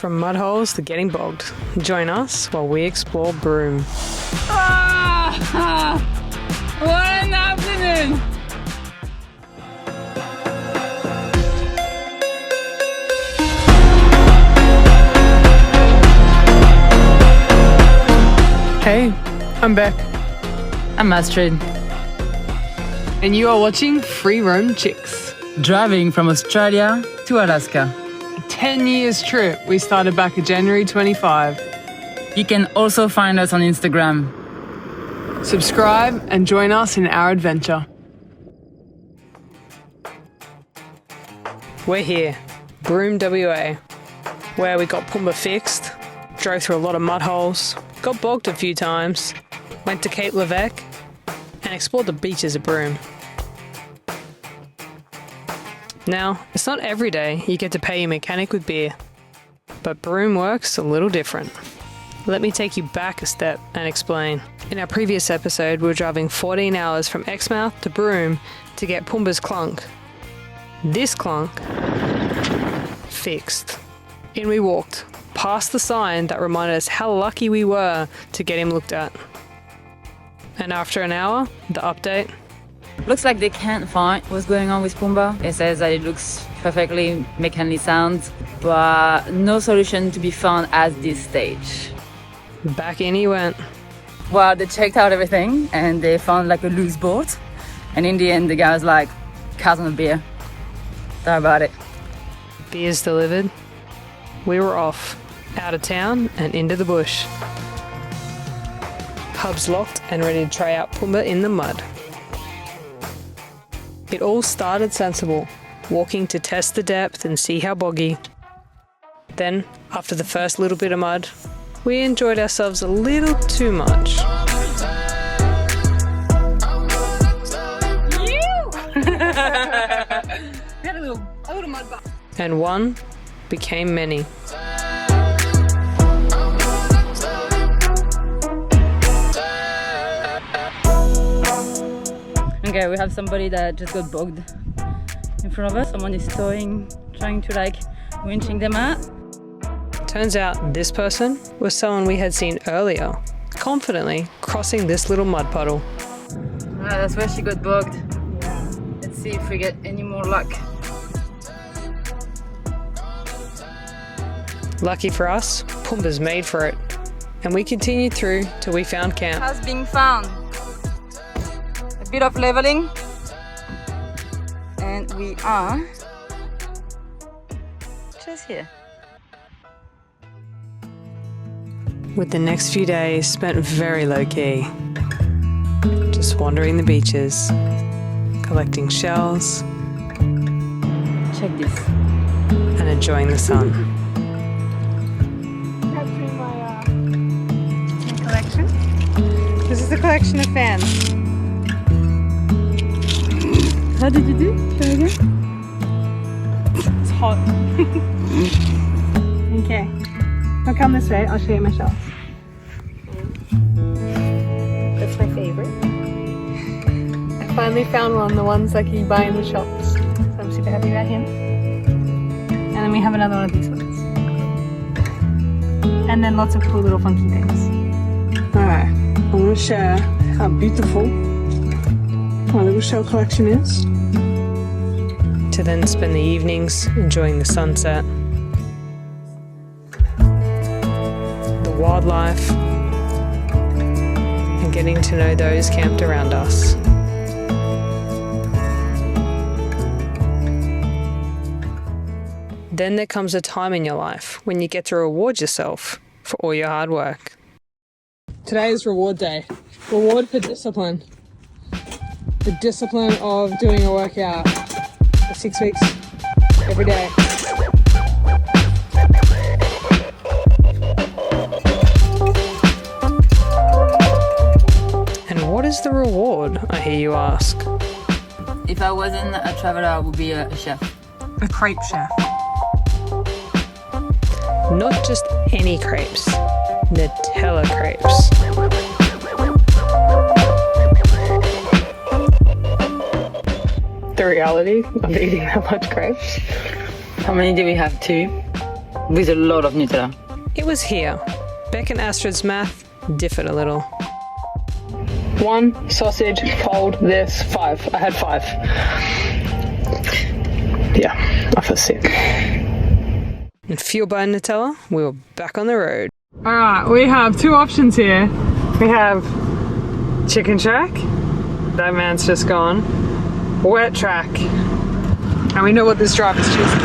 From mud holes to getting bogged, join us while we explore Broome. Ah, what an afternoon! Hey, I'm Beck. I'm Astrid. And you are watching Freeroamchicks. Driving from Australia to Alaska. 10 years trip we started back in January 25. You can also find us on Instagram. Subscribe and join us in our adventure. We're here, Broome, WA, where we got Pumbaa fixed, drove through a lot of mud holes, got bogged a few times, went to Cape Levesque, and explored the beaches of Broome. Now, it's not every day you get to pay your mechanic with beer, but Broome works a little different. Let me take you back a step and explain. In our previous episode, we were driving 14 hours from Exmouth to Broome to get Pumbaa's clunk. This clunk, fixed. In we walked, past the sign that reminded us how lucky we were to get him looked at. And after an hour, the update. Looks like they can't find what's going on with Pumbaa. It says that it looks perfectly mechanically sound, but no solution to be found at this stage. Back in he went. Well, they checked out everything and they found like a loose boat. And in the end, the guy was like, carton of beer. Sorry about it. Beers delivered. We were off, out of town and into the bush. Hubs locked and ready to try out Pumbaa in the mud. It all started sensible, walking to test the depth and see how boggy. Then, after the first little bit of mud, we enjoyed ourselves a little too much. And one became many. Okay, we have somebody that just got bogged in front of us. Someone is trying to like winching them out. Turns out this person was someone we had seen earlier, confidently crossing this little mud puddle. That's where she got bogged. Yeah. Let's see if we get any more luck. Lucky for us, Pumbaa's made for it, and we continued through till we found camp. Has been found. A bit of leveling, and we are just here. With the next few days spent very low-key, just wandering the beaches, collecting shells, Check this. and enjoying the sun. Capturing my collection. This is a collection of fans. How did you do? Try again. It's hot. Okay. Now come this way, I'll show you my shells. That's my favorite. I finally found one, the ones like you buy in the shops. So I'm super happy about him. And then we have another one of these ones. And then lots of cool little funky things. Alright, I want to share how beautiful my little shell collection is. To then spend the evenings enjoying the sunset, the wildlife, and getting to know those camped around us. Then there comes a time in your life when you get to reward yourself for all your hard work. Today is reward day. Reward for discipline. The discipline of doing a workout for 6 weeks, every day. And what is the reward, I hear you ask? If I wasn't a traveler, I would be a chef. A crepe chef. Not just any crepes, Nutella crepes. The reality of eating that much crepes. How many do we have? 2? with a lot of Nutella. It was here. Beck and Astrid's math differed a little. 1 sausage, cold, this, 5. I had 5. Yeah, I feel sick. And fueled by Nutella, we were back on the road. Alright, we have 2 options here. We have Chicken Shack. That man's just gone. Wet Track. And we know what this driver's choosing.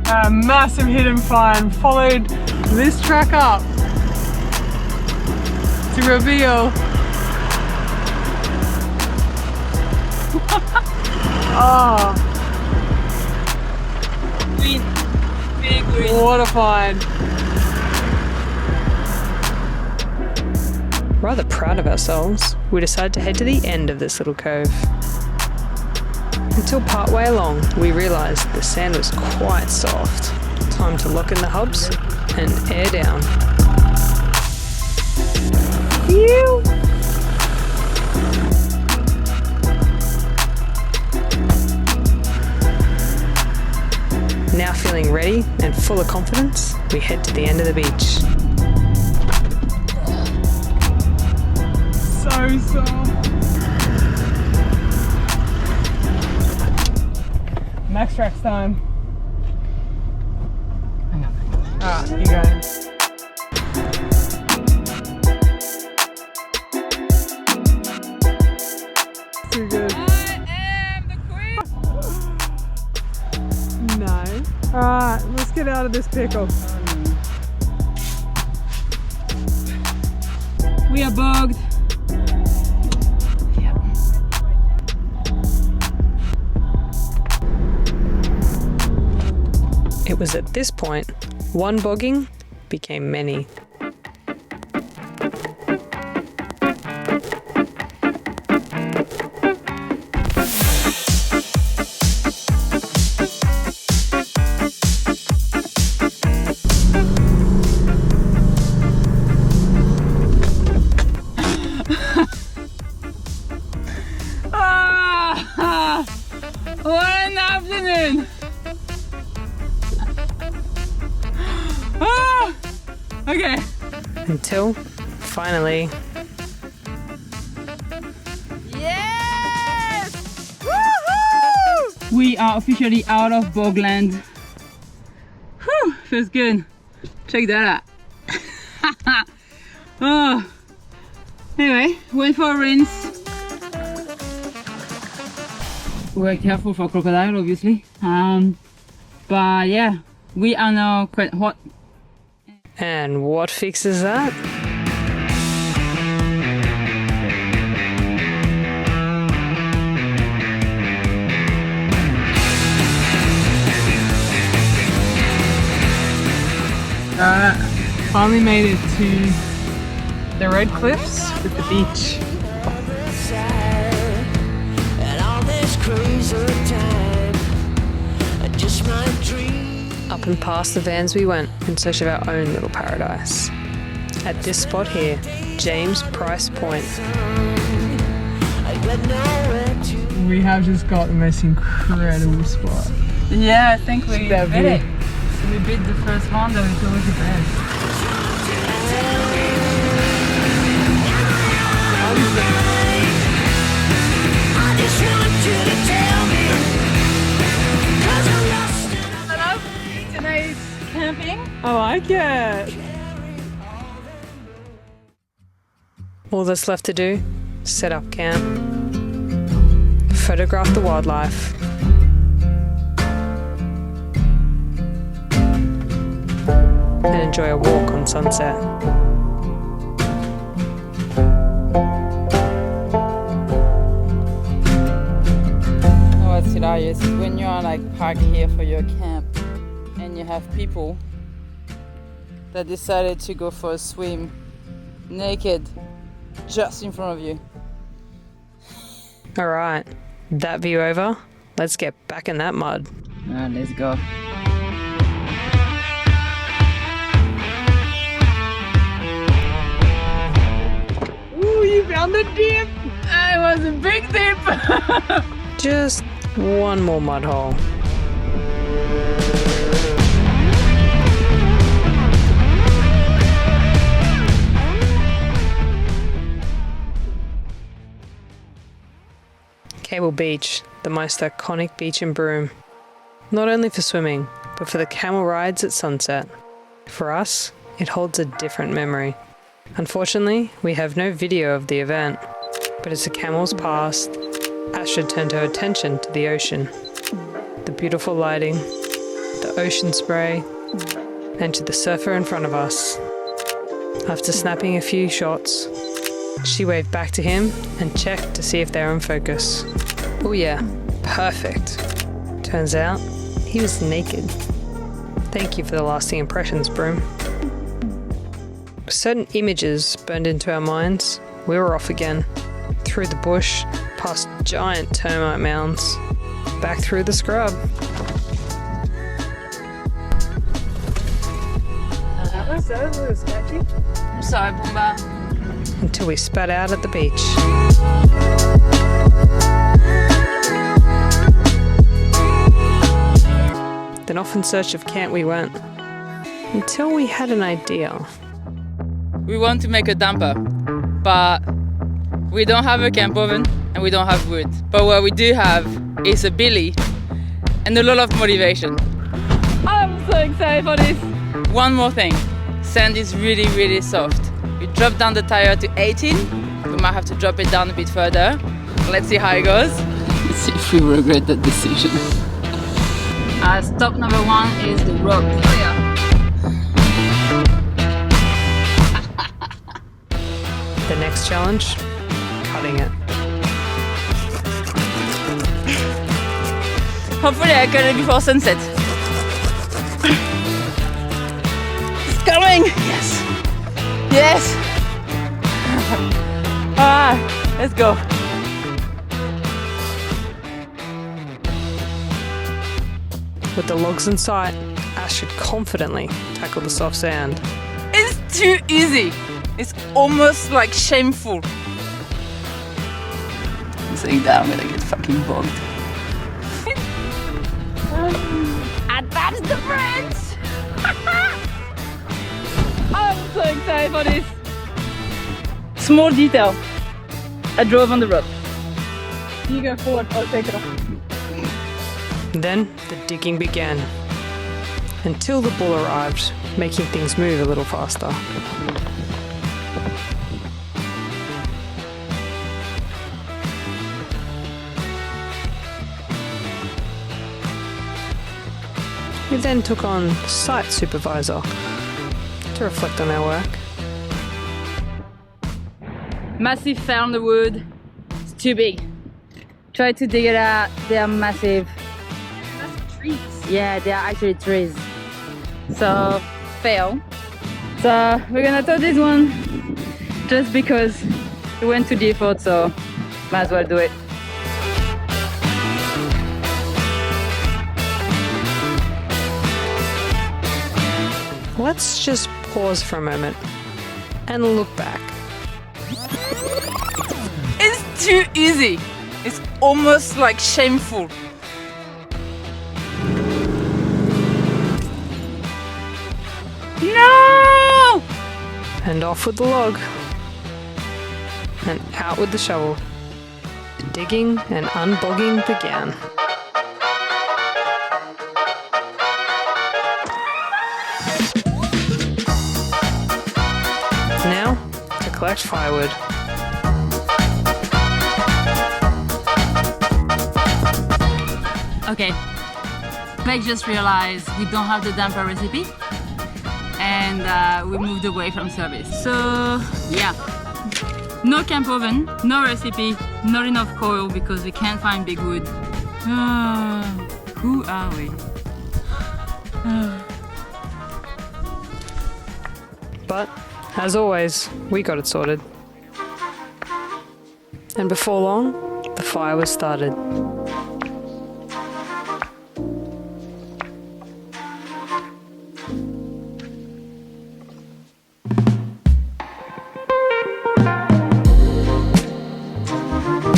A massive hidden find followed this track up to reveal oh, Green. Big green. what a find. Rather proud of ourselves, we decided to head to the end of this little cove. Until partway along, we realised the sand was quite soft. Time to lock in the hubs and air down. Phew! Now feeling ready and full of confidence, we head to the end of the beach. So soft. Max Track's time. Hang on. Alright, you go. Too good. I am the queen! No. Alright, let's get out of this pickle. We are bogged. It was at this point, one bogging became many. What an afternoon! Okay. Until, finally, Yes! Woohoo! We are officially out of Bogland. Whew, feels good. Check that out. Oh. Anyway, went for a rinse. We're careful for crocodile, obviously. But yeah, we are now quite hot. and what fixes that? Finally made it to the red cliffs with the beach. Up and past the vans we went in search of our own little paradise. At this spot here, James Price Point. We have just got the most incredible spot. Yeah, I think we That beat view. it. We beat the first one, though it's always the best. Tonight's camping. I like it. All that's left to do, set up camp, photograph the wildlife, and enjoy a walk on sunset. Oh, it's hilarious when you are like parked here for your camp and you have people that decided to go for a swim naked just in front of you. Alright, that view over, let's get back in that mud. Let's go. was a big dip! Just one more mud hole. Cable Beach, the most iconic beach in Broome. Not only for swimming, but for the camel rides at sunset. For us, it holds a different memory. Unfortunately, we have no video of the event, but as the camels passed, Astrid turned her attention to the ocean. The beautiful lighting, the ocean spray, and to the surfer in front of us. After snapping a few shots, she waved back to him and checked to see if they were in focus. Oh yeah, perfect. Turns out, he was naked. Thank you for the lasting impressions, Broome. With certain images burned into our minds, we were off again. Through the bush, past giant termite mounds, back through the scrub. That was a little sketchy. I'm sorry, Boomba. Until we spat out at the beach. Then off in search of camp we went, until we had an idea. We want to make a damper, but we don't have a camp oven and we don't have wood. But what we do have is a billy and a lot of motivation. I'm so excited for this! One more thing, sand is really, really soft. We dropped down the tire to 18, we might have to drop it down a bit further. Let's see how it goes. Let's see if we regret that decision. Stop number 1 is the rope. Oh yeah. The next challenge, cutting it. Hopefully I cut it before sunset. It's coming! Yes! Yes! Let's go. With the logs in sight, Astrid confidently tackled the soft sand. It's too easy. It's almost like shameful. I'm saying that I'm gonna get fucking bogged. And that's the friends! I'm so excited for this. Small detail. I drove on the rope. You go forward, I'll take it off. Then the digging began, until the bull arrived, making things move a little faster. We then took on site supervisor to reflect on our work. Massive found the wood. It's too big. Try to dig it out. They are massive. Trees. Yeah, they are actually trees. So, fail. So, we're gonna tow this one just because we went to default, so might as well do it. Let's just pause for a moment and look back. It's too easy. It's almost like shameful. No! And off with the log. And out with the shovel. The digging and unbogging began. Now, to collect firewood. Okay, Beck just realized we don't have the damper recipe and we moved away from service. So yeah, no camp oven, no recipe, not enough coil because we can't find big wood. Who are we? But, as always, we got it sorted. And before long, the fire was started.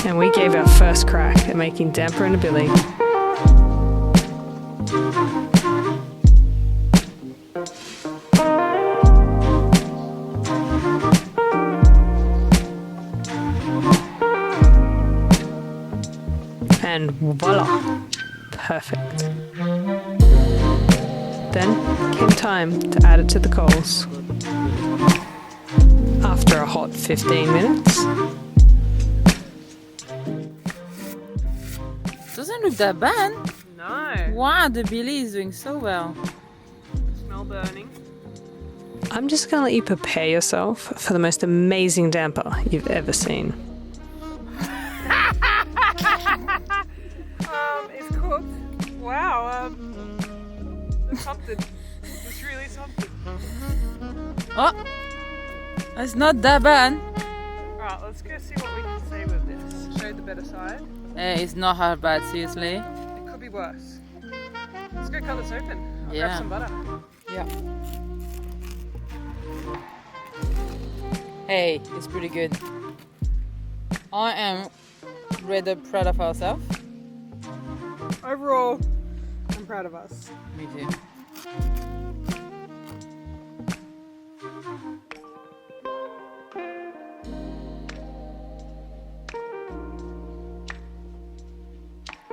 And first crack at making damper in a billy. And voila! Perfect. Then came time to add it to the coals. After a hot 15 minutes. Doesn't look that bad. No. Wow, the billy is doing so well. Smell burning. I'm just gonna let you prepare yourself for the most amazing damper you've ever seen. It's cooked. Wow, it's something. It's really something. Oh, it's not that bad. Alright, let's go see what we can see with this. Show the better side. It's not half bad, seriously. It could be worse. Let's go cut this open. I'll Yeah. grab some butter. Yeah. Hey, it's pretty good. I am rather proud of ourselves. Overall, I'm proud of us. Me too.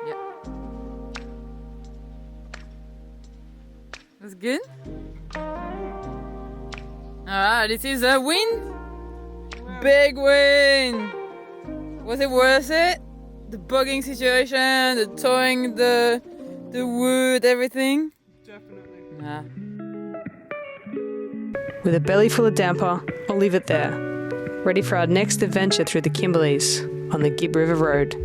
Yeah. That's good. Alright, this is a win. Big win. Was it worth it? The bugging situation, the towing, the wood, everything? Definitely. Nah. With a belly full of damper, I'll leave it there, ready for our next adventure through the Kimberleys on the Gib River Road.